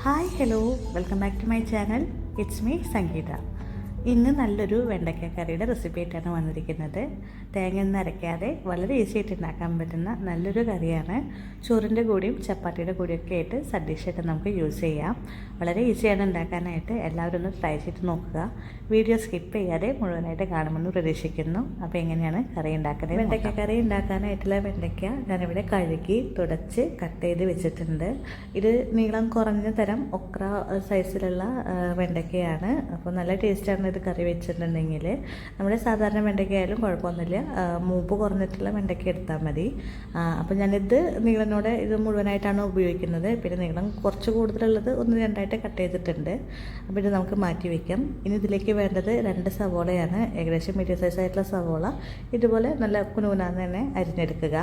Hi hello welcome back to my channel. It's me Sangeetha. ഇന്ന് നല്ലൊരു വെണ്ടയ്ക്ക കറിയുടെ റെസിപ്പി ആയിട്ടാണ് വന്നിരിക്കുന്നത്. തേങ്ങയൊന്നും അരയ്ക്കാതെ വളരെ ഈസി ആയിട്ട് ഉണ്ടാക്കാൻ പറ്റുന്ന നല്ലൊരു കറിയാണ്. ചോറിൻ്റെ കൂടെയും ചപ്പാത്തിയുടെ കൂടെയൊക്കെ ആയിട്ട് സൈഡ് ഡിഷായിട്ട് നമുക്ക് യൂസ് ചെയ്യാം. വളരെ ഈസിയാണ് ഉണ്ടാക്കാനായിട്ട്. എല്ലാവരും ഒന്ന് ട്രൈ ചെയ്ത് നോക്കുക. വീഡിയോ സ്കിപ്പ് ചെയ്യാതെ മുഴുവനായിട്ട് കാണുമെന്ന് പ്രതീക്ഷിക്കുന്നു. അപ്പോൾ എങ്ങനെയാണ് കറി ഉണ്ടാക്കുന്നത്? വെണ്ടയ്ക്ക കറി ഉണ്ടാക്കാനായിട്ടുള്ള വെണ്ടയ്ക്ക ഞാനിവിടെ കഴുകി തുടച്ച് കട്ട് ചെയ്ത് വെച്ചിട്ടുണ്ട്. ഇത് നീളം കുറഞ്ഞ തരം ഒക്ര സൈസിലുള്ള വെണ്ടയ്ക്കയാണ്. അപ്പോൾ നല്ല ടേസ്റ്റാണ് ഇത് കറി വെച്ചിട്ടുണ്ടെങ്കിൽ. നമ്മുടെ സാധാരണ വെണ്ടയ്ക്ക ആയാലും കുഴപ്പമൊന്നുമില്ല, മൂപ്പ് കുറഞ്ഞിട്ടുള്ള വെണ്ടയ്ക്ക എടുത്താൽ മതി. അപ്പോൾ ഞാനിത് നീളനോടെ ഇത് മുഴുവനായിട്ടാണ് ഉപയോഗിക്കുന്നത്. പിന്നെ നീളം കുറച്ച് കൂടുതലുള്ളത് ഒന്ന് രണ്ടായിട്ട് കട്ട് ചെയ്തിട്ടുണ്ട്. അപ്പോൾ ഇത് നമുക്ക് മാറ്റി വയ്ക്കാം. ഇനി ഇതിലേക്ക് വേണ്ടത് 2 സവോളയാണ്. ഏകദേശം മീഡിയം സൈസ് ആയിട്ടുള്ള സവോള ഇതുപോലെ നല്ല കുനുകുനാന്ന് തന്നെ അരിഞ്ഞെടുക്കുക.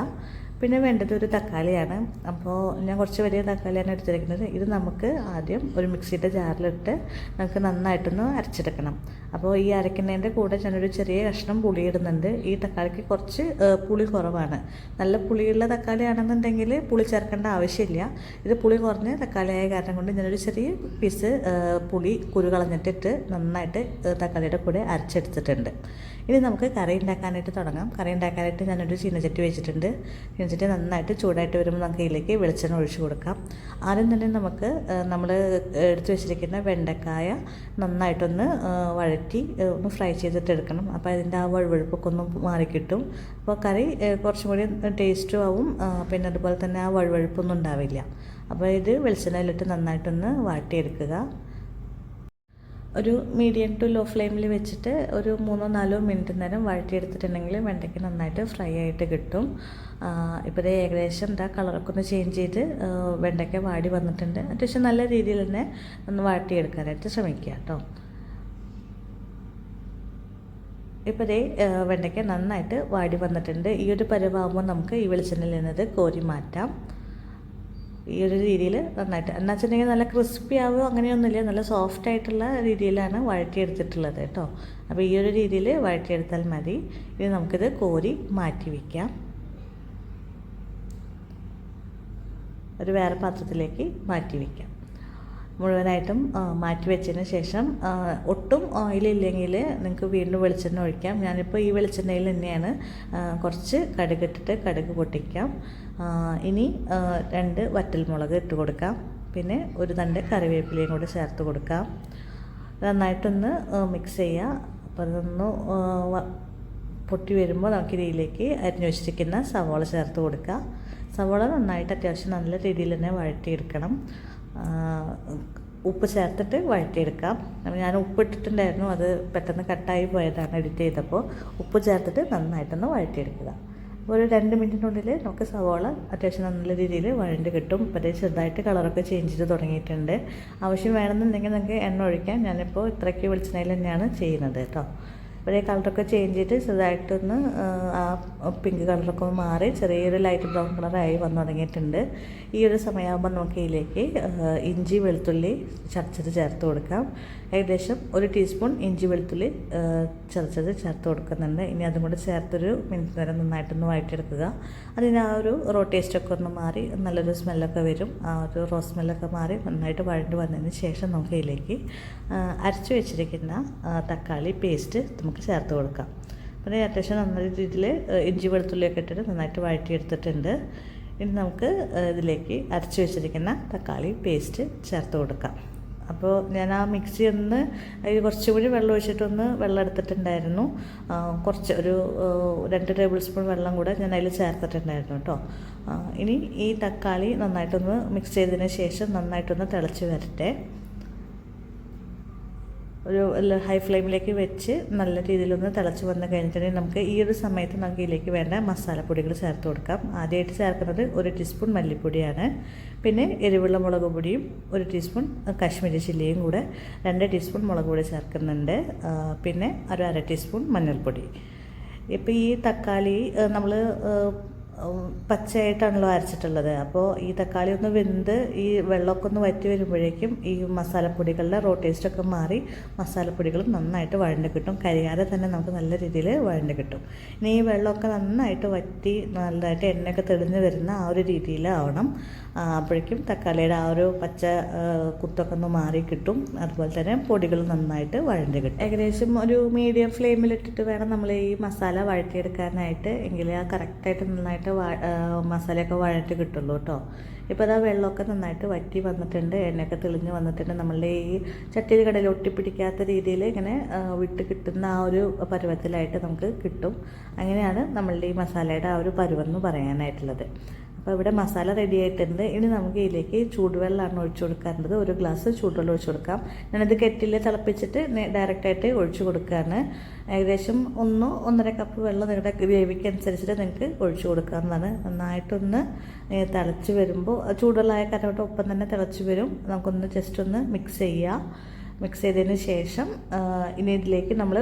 പിന്നെ വേണ്ടത് ഒരു തക്കാളിയാണ്. അപ്പോൾ ഞാൻ കുറച്ച് വലിയ തക്കാളിയാണ് എടുത്തിരിക്കുന്നത്. ഇത് നമുക്ക് ആദ്യം ഒരു മിക്സിയുടെ ജാറിലിട്ട് നമുക്ക് നന്നായിട്ടൊന്ന് അരച്ചെടുക്കണം. അപ്പോൾ ഈ അരയ്ക്കുന്നതിൻ്റെ കൂടെ ഞാനൊരു ചെറിയ കഷ്ണം പുളി ഇടുന്നുണ്ട്. ഈ തക്കാളിക്ക് കുറച്ച് പുളി കുറവാണ്. നല്ല പുളിയുള്ള തക്കാളി ആണെന്നുണ്ടെങ്കിൽ പുളി ചേർക്കേണ്ട ആവശ്യമില്ല. ഇത് പുളി കുറഞ്ഞ തക്കാളിയായ കാരണം കൊണ്ട് ഞാനൊരു ചെറിയ പീസ് പുളി കുരു കളഞ്ഞിട്ടിട്ട് നന്നായിട്ട് തക്കാളിയുടെ കൂടെ അരച്ചെടുത്തിട്ടുണ്ട്. ഇനി നമുക്ക് കറി ഉണ്ടാക്കാനായിട്ട് തുടങ്ങാം. കറി ഉണ്ടാക്കാനായിട്ട് ഞാനൊരു ചീനച്ചട്ടി വെച്ചിട്ടുണ്ട്. ചീനച്ചട്ടി നന്നായിട്ട് ചൂടായിട്ട് വരുമ്പോൾ നമുക്ക് ഇതിലേക്ക് വെളിച്ചെണ്ണ ഒഴിച്ച് കൊടുക്കാം. ആദ്യം തന്നെ നമുക്ക് നമ്മൾ എടുത്ത് വെച്ചിരിക്കുന്ന വെണ്ടക്കായ നന്നായിട്ടൊന്ന് വഴറ്റി ഒന്ന് ഫ്രൈ ചെയ്തിട്ട് എടുക്കണം. അപ്പോൾ അതിൻ്റെ ആ വഴുവഴുപ്പൊക്കെ ഒന്ന് മാറിക്കിട്ടും. അപ്പോൾ കറി കുറച്ചും കൂടി ടേസ്റ്റും ആവും. പിന്നെ അതുപോലെ തന്നെ ആ വഴുവഴുപ്പൊന്നും ഉണ്ടാവില്ല. അപ്പോൾ ഇത് വെളിച്ചെണ്ണയിലിട്ട് നന്നായിട്ടൊന്ന് വാട്ടിയെടുക്കുക. ഒരു മീഡിയം ടു ലോ ഫ്ലെയിമിൽ വെച്ചിട്ട് ഒരു 3-4 മിനിറ്റ് നേരം വഴറ്റിയെടുത്തിട്ടുണ്ടെങ്കിൽ വെണ്ടയ്ക്ക് നന്നായിട്ട് ഫ്രൈ ആയിട്ട് കിട്ടും. ഇപ്പോൾ ഇത് ഏകദേശം കളറൊക്കെ ഒന്ന് ചേഞ്ച് ചെയ്ത് വെണ്ടയ്ക്ക വാടി വന്നിട്ടുണ്ട്. അത്യാവശ്യം നല്ല രീതിയിൽ തന്നെ ഒന്ന് വഴറ്റിയെടുക്കാനായിട്ട് ശ്രമിക്കുക കേട്ടോ. ഇപ്പോൾ ഇതേ വെണ്ടയ്ക്ക നന്നായിട്ട് വാടി വന്നിട്ടുണ്ട്. ഈ ഒരു പരുവാകുമ്പോൾ നമുക്ക് ഈ വെളിച്ചെണ്ണയിൽ നിന്നത് കോരി മാറ്റാം. ഈ ഒരു രീതിയിൽ നന്നായിട്ട് എന്ന് വെച്ചിട്ടുണ്ടെങ്കിൽ നല്ല ക്രിസ്പി ആവുക അങ്ങനെയൊന്നുമില്ല, നല്ല സോഫ്റ്റ് ആയിട്ടുള്ള രീതിയിലാണ് വഴറ്റിയെടുത്തിട്ടുള്ളത് കേട്ടോ. അപ്പോൾ ഈ ഒരു രീതിയിൽ വഴറ്റിയെടുത്താൽ മതി. ഇനി നമുക്കിത് കോരി മാറ്റി വയ്ക്കാം. ഒരു വേറെ പാത്രത്തിലേക്ക് മാറ്റി വയ്ക്കാം. മുഴുവനായിട്ടും മാറ്റി വെച്ചതിന് ശേഷം ഒട്ടും ഓയിലില്ലെങ്കിൽ നിങ്ങൾക്ക് വീണ്ടും വെളിച്ചെണ്ണ ഒഴിക്കാം. ഞാനിപ്പോൾ ഈ വെളിച്ചെണ്ണയിൽ തന്നെയാണ് കുറച്ച് കടുകിട്ടിട്ട് കടുക് പൊട്ടിക്കാം. ഇനി 2 വറ്റൽമുളക് ഇട്ട് കൊടുക്കാം. പിന്നെ ഒരു തണ്ട് കറിവേപ്പിലയും കൂടി ചേർത്ത് കൊടുക്കാം. നന്നായിട്ടൊന്ന് മിക്സ് ചെയ്യുക. അപ്പോൾ അതൊന്ന് പൊട്ടി വരുമ്പോൾ നമുക്ക് ഇതിലേക്ക് അരിഞ്ഞു വെച്ചിരിക്കുന്ന സവോള ചേർത്ത് കൊടുക്കുക. സവോള നന്നായിട്ട് അത്യാവശ്യം നല്ല രീതിയിൽ തന്നെ വഴറ്റിയെടുക്കണം. ഉപ്പ് ചേർത്തിട്ട് വഴറ്റിയെടുക്കാം. ഞാൻ ഉപ്പ് ഇട്ടിട്ടുണ്ടായിരുന്നു, അത് പെട്ടെന്ന് കട്ടായി പോയതാണ് എഡിറ്റ് ചെയ്തപ്പോൾ. ഉപ്പ് ചേർത്തിട്ട് നന്നായിട്ടൊന്ന് വഴറ്റിയെടുക്കുക. ഒരു 2 മിനിറ്റിനുള്ളിൽ നമുക്ക് സവോള അത്യാവശ്യം നല്ല രീതിയിൽ വഴണ്ട് കിട്ടും. ഇപ്പോൾ ചെറുതായിട്ട് കളറൊക്കെ ചേഞ്ച് ചെയ്ത് തുടങ്ങിയിട്ടുണ്ട്. ആവശ്യം വേണമെന്നുണ്ടെങ്കിൽ നമുക്ക് എണ്ണ ഒഴിക്കാം. ഞാനിപ്പോൾ ഇത്രയ്ക്ക് വെളിച്ചെണ്ണയിൽ തന്നെയാണ് ചെയ്യുന്നത് കേട്ടോ. ഇവിടെ കളറൊക്കെ ചേഞ്ച് ചെയ്ത് ചെറുതായിട്ടൊന്ന് ആ പിങ്ക് കളറൊക്കെ മാറി ചെറിയൊരു ലൈറ്റ് ബ്രൗൺ കളറായി വന്നു തുടങ്ങിയിട്ടുണ്ട്. ഈ ഒരു സമയമാകുമ്പോൾ നമുക്ക് ഇതിലേക്ക് ഇഞ്ചി വെളുത്തുള്ളി ചതച്ചത് ചേർത്ത് കൊടുക്കാം. ഏകദേശം 1 ടീസ്പൂൺ ഇഞ്ചി വെളുത്തുള്ളി ചതച്ചത് ചേർത്ത് കൊടുക്കുന്നുണ്ട്. ഇനി അതും കൂടെ ചേർത്തൊരു മിനിറ്റ് നേരം നന്നായിട്ടൊന്ന് വഴറ്റിയെടുക്കുക. അതിന് ആ ഒരു റോ ടേസ്റ്റൊക്കെ ഒന്ന് മാറി നല്ലൊരു സ്മെല്ലൊക്കെ വരും. ആ ഒരു റോ സ്മെല്ലൊക്കെ മാറി നന്നായിട്ട് വഴണ്ട് വന്നതിന് ശേഷം നമുക്ക് ഇതിലേക്ക് അരച്ചു വെച്ചിരിക്കുന്ന തക്കാളി പേസ്റ്റ് നമുക്ക് ചേർത്ത് കൊടുക്കാം. പിന്നെ അത്യാവശ്യം നല്ല രീതിയിൽ ഇഞ്ചി വെളുത്തുള്ളിയൊക്കെ ഇട്ടിട്ട് നന്നായിട്ട് വഴറ്റിയെടുത്തിട്ടുണ്ട്. ഇനി നമുക്ക് ഇതിലേക്ക് അരച്ചു വെച്ചിരിക്കുന്ന തക്കാളി പേസ്റ്റ് ചേർത്ത് കൊടുക്കാം. അപ്പോൾ ഞാൻ ആ മിക്സി ഒന്ന് അതിൽ കുറച്ചുകൂടി വെള്ളം ഒഴിച്ചിട്ടൊന്ന് വെള്ളം എടുത്തിട്ടുണ്ടായിരുന്നു. കുറച്ച് ഒരു 2 ടേബിൾ സ്പൂൺ വെള്ളം കൂടെ ഞാൻ അതിൽ ചേർത്തിട്ടുണ്ടായിരുന്നു കേട്ടോ. ഇനി ഈ തക്കാളി നന്നായിട്ടൊന്ന് മിക്സ് ചെയ്തതിന് ശേഷം നന്നായിട്ടൊന്ന് തിളച്ച് വരട്ടെ. ഒരു ഹൈ ഫ്ലെയിമിലേക്ക് വെച്ച് നല്ല രീതിയിലൊന്ന് തിളച്ച് വന്ന് കഴിഞ്ഞിട്ടുണ്ടെങ്കിൽ നമുക്ക് ഈ ഒരു സമയത്ത് നമുക്ക് ഇതിലേക്ക് വേണ്ട മസാലപ്പൊടികൾ ചേർത്ത് കൊടുക്കാം. ആദ്യമായിട്ട് ചേർക്കുന്നത് 1 ടീസ്പൂൺ മല്ലിപ്പൊടിയാണ്. പിന്നെ എരിവുള്ള മുളക് പൊടിയും 1 ടീസ്പൂൺ കാശ്മീരി ചില്ലിയും കൂടെ 2 ടീസ്പൂൺ മുളക് പൊടി ചേർക്കുന്നുണ്ട്. പിന്നെ ഒരു 1/2 ടീസ്പൂൺ മഞ്ഞൾപ്പൊടി. ഇപ്പോൾ ഈ തക്കാളി നമ്മൾ പച്ചയായിട്ടാണല്ലോ അരച്ചിട്ടുള്ളത്. അപ്പോൾ ഈ തക്കാളി ഒന്ന് വെന്ത് ഈ വെള്ളമൊക്കെ ഒന്ന് വറ്റി വരുമ്പോഴേക്കും ഈ മസാലപ്പൊടികളുടെ റോ ടേസ്റ്റൊക്കെ മാറി മസാലപ്പൊടികളും നന്നായിട്ട് വഴണ്ട് കിട്ടും. കരിയാതെ തന്നെ നമുക്ക് നല്ല രീതിയിൽ വഴണ്ട് കിട്ടും. ഇനി ഈ വെള്ളമൊക്കെ നന്നായിട്ട് വറ്റി നല്ലതായിട്ട് എണ്ണയൊക്കെ തെളിഞ്ഞ് വരുന്ന ആ ഒരു രീതിയിലാവണം. അപ്പോഴേക്കും തക്കാളിയുടെ ആ ഒരു പച്ച കുത്തൊക്കെ ഒന്ന് മാറി കിട്ടും. അതുപോലെ തന്നെ പൊടികൾ നന്നായിട്ട് വഴണ്ട് കിട്ടും. ഏകദേശം ഒരു മീഡിയം ഫ്ലെയിമിലിട്ടിട്ട് വേണം നമ്മൾ ഈ മസാല വഴറ്റിയെടുക്കാനായിട്ട്. എങ്കിൽ ആ കറക്റ്റായിട്ട് നന്നായിട്ട് മസാലയൊക്കെ വഴറ്റി കിട്ടുള്ളൂ കേട്ടോ. ഇപ്പോൾ അതാ വെള്ളമൊക്കെ നന്നായിട്ട് വറ്റി വന്നിട്ടുണ്ട്, എണ്ണയൊക്കെ തെളിഞ്ഞ് വന്നിട്ടുണ്ട്. നമ്മളുടെ ഈ ചട്ടിയിൽ കടയിൽ ഒട്ടിപ്പിടിക്കാത്ത രീതിയിൽ ഇങ്ങനെ വിട്ട് കിട്ടുന്ന ആ ഒരു പരുവത്തിലായിട്ട് നമുക്ക് കിട്ടും. അങ്ങനെയാണ് നമ്മളുടെ ഈ മസാലയുടെ ആ ഒരു പരുവെന്ന് പറയാനായിട്ടുള്ളത്. അപ്പോൾ ഇവിടെ മസാല റെഡി ആയിട്ടുണ്ട്. ഇനി നമുക്ക് ഇതിലേക്ക് ചൂടുവെള്ളമാണ് ഒഴിച്ചു കൊടുക്കേണ്ടത്. ഒരു ഗ്ലാസ് ചൂടുവെള്ളം ഒഴിച്ചു കൊടുക്കാം. ഞാനത് കെറ്റിൽ തിളപ്പിച്ചിട്ട് ഡയറക്റ്റായിട്ട് ഒഴിച്ചു കൊടുക്കുകയാണ്. ഏകദേശം 1-1.5 കപ്പ് വെള്ളം നിങ്ങളുടെ ഗ്രേവിക്ക് അനുസരിച്ചിട്ട് നിങ്ങൾക്ക് ഒഴിച്ചു കൊടുക്കാവുന്നതാണ്. നന്നായിട്ടൊന്ന് തിളച്ച് വരുമ്പോൾ ചൂടുവെള്ളമായ കാരണം ഒപ്പം തന്നെ തിളച്ച് വരും. നമുക്കൊന്ന് ജസ്റ്റ് ഒന്ന് മിക്സ് ചെയ്യാം. മിക്സ് ചെയ്തതിന് ശേഷം ഇനി ഇതിലേക്ക് നമ്മൾ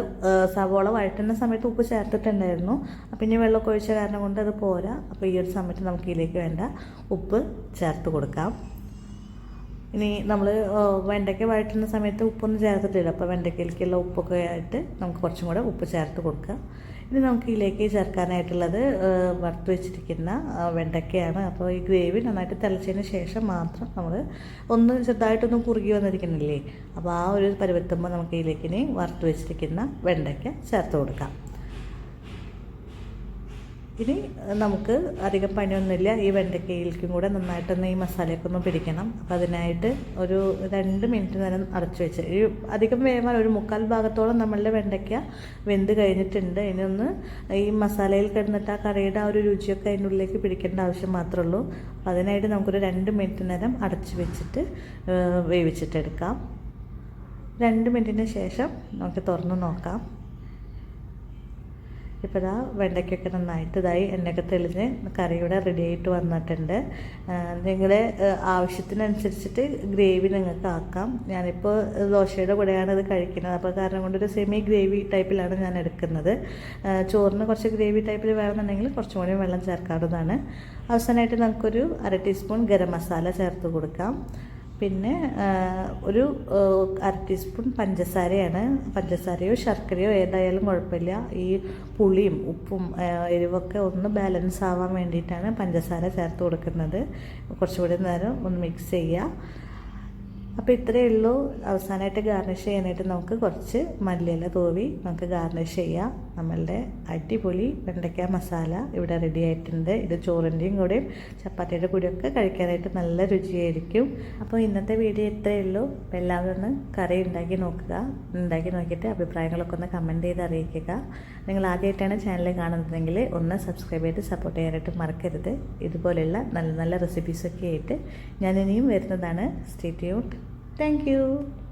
സവോള വഴറ്റുന്ന സമയത്ത് ഉപ്പ് ചേർത്തിട്ടുണ്ടായിരുന്നു. അപ്പം ഇനി വെള്ളമൊക്കെ ഒഴിച്ച കാരണം കൊണ്ട് അത് പോരാ. അപ്പോൾ ഈ ഒരു സമയത്ത് നമുക്ക് ഇതിലേക്ക് വേണ്ട ഉപ്പ് ചേർത്ത് കൊടുക്കാം. ഇനി നമ്മൾ വെണ്ടയ്ക്ക വഴറ്റുന്ന സമയത്ത് ഉപ്പൊന്നും ചേർത്തിട്ടില്ല. അപ്പോൾ വെണ്ടയ്ക്കയിലേക്കുള്ള ഉപ്പൊക്കെ ആയിട്ട് നമുക്ക് കുറച്ചും കൂടെ ഉപ്പ് ചേർത്ത് കൊടുക്കാം. ഇനി നമുക്ക് ഇതിലേക്ക് ചേർക്കാനായിട്ടുള്ളത് വറുത്ത് വെച്ചിരിക്കുന്ന വെണ്ടയ്ക്കയാണ്. അപ്പോൾ ഈ ഗ്രേവി നന്നായിട്ട് തിളച്ചതിന് ശേഷം മാത്രം നമ്മൾ ഒന്ന് ചെറുതായിട്ടൊന്ന് കുറുകി വന്നിരിക്കുന്നില്ലേ, അപ്പോൾ ആ ഒരു പരുവെത്തുമ്പോൾ നമുക്ക് ഇതിലേക്ക് ഇനി വറുത്ത് വെച്ചിരിക്കുന്ന വെണ്ടയ്ക്ക ചേർത്ത് കൊടുക്കാം. ഇനി നമുക്ക് അധികം പണിയൊന്നുമില്ല. ഈ വെണ്ടയ്ക്കയിലേക്കും കൂടെ നന്നായിട്ടൊന്ന് ഈ മസാലയൊക്കെ ഒന്ന് പിടിക്കണം. അപ്പോൾ അതിനായിട്ട് ഒരു 2 മിനിറ്റ് നേരം അടച്ചു വെച്ച് ഈ അധികം വേവാൻ ഒരു 3/4 ഭാഗത്തോളം നമ്മളുടെ വെണ്ടയ്ക്ക വെന്ത് കഴിഞ്ഞിട്ടുണ്ട്. ഇനി ഒന്ന് ഈ മസാലയിൽ കിടന്നിട്ട് ആ കറിയുടെ ആ ഒരു രുചിയൊക്കെ അതിൻ്റെ ഉള്ളിലേക്ക് പിടിക്കേണ്ട ആവശ്യം മാത്രമേ ഉള്ളൂ. അപ്പോൾ അതിനായിട്ട് നമുക്കൊരു 2 മിനിറ്റ് നേരം അടച്ചു വെച്ചിട്ട് വേവിച്ചിട്ടെടുക്കാം. 2 മിനിറ്റിന് ശേഷം നമുക്ക് തുറന്ന് നോക്കാം. ഇപ്പോൾ ഇതാ വെണ്ടയ്ക്കൊക്കെ നന്നായിട്ട് ഇതായി എണ്ണയൊക്കെ തെളിഞ്ഞ് കറിയുടെ റെഡി ആയിട്ട് വന്നിട്ടുണ്ട്. നിങ്ങളുടെ ആവശ്യത്തിനനുസരിച്ചിട്ട് ഗ്രേവി നിങ്ങൾക്ക് ആക്കാം. ഞാനിപ്പോൾ ദോശയുടെ കൂടെയാണ് ഇത് കഴിക്കുന്നത്. അപ്പോൾ കാരണം കൊണ്ടൊരു സെമി ഗ്രേവി ടൈപ്പിലാണ് ഞാൻ എടുക്കുന്നത്. ചോറിന് കുറച്ച് ഗ്രേവി ടൈപ്പിൽ വേണമെന്നുണ്ടെങ്കിൽ കുറച്ചും കൂടി വെള്ളം ചേർക്കാവുന്നതാണ്. അവസാനമായിട്ട് നമുക്കൊരു 1/2 ടീസ്പൂൺ ഗരം മസാല ചേർത്ത് കൊടുക്കാം. പിന്നെ ഒരു 1/2 ടീസ്പൂൺ പഞ്ചസാരയാണ്. പഞ്ചസാരയോ ശർക്കരയോ ഏതായാലും കുഴപ്പമില്ല. ഈ പുളിയും ഉപ്പും എരിവൊക്കെ ഒന്ന് ബാലൻസ് ആവാൻ വേണ്ടിയിട്ടാണ് പഞ്ചസാര ചേർത്ത് കൊടുക്കുന്നത്. കുറച്ചുകൂടി നേരം ഒന്ന് മിക്സ് ചെയ്യുക. അപ്പോൾ ഇത്രയേ ഉള്ളൂ. അവസാനമായിട്ട് ഗാർണിഷ് ചെയ്യാനായിട്ട് നമുക്ക് കുറച്ച് മല്ലിയില തൂവി നമുക്ക് ഗാർണിഷ് ചെയ്യാം. നമ്മളുടെ അടിപൊളി വെണ്ടയ്ക്ക മസാല ഇവിടെ റെഡി ആയിട്ടുണ്ട്. ഇത് ചോറിൻ്റെയും കൂടെയും ചപ്പാത്തിയുടെ കൂടെയൊക്കെ കഴിക്കാനായിട്ട് നല്ല രുചിയായിരിക്കും. അപ്പോൾ ഇന്നത്തെ വീഡിയോ ഇത്രയേ ഉള്ളൂ. അപ്പോൾ എല്ലാവരും ഒന്ന് കറി ഉണ്ടാക്കി നോക്കുക. ഉണ്ടാക്കി നോക്കിയിട്ട് അഭിപ്രായങ്ങളൊക്കെ ഒന്ന് കമൻറ്റ് ചെയ്ത് അറിയിക്കുക. നിങ്ങൾ ആദ്യമായിട്ടാണ് ചാനൽ കാണുന്നതെങ്കിൽ ഒന്ന് സബ്സ്ക്രൈബ് ചെയ്ത് സപ്പോർട്ട് ചെയ്യാനായിട്ട് മറക്കരുത്. ഇതുപോലെയുള്ള നല്ല നല്ല റെസിപ്പീസൊക്കെ ആയിട്ട് ഞാൻ ഇനിയും വരുന്നതാണ്. Stay tuned. Thank you.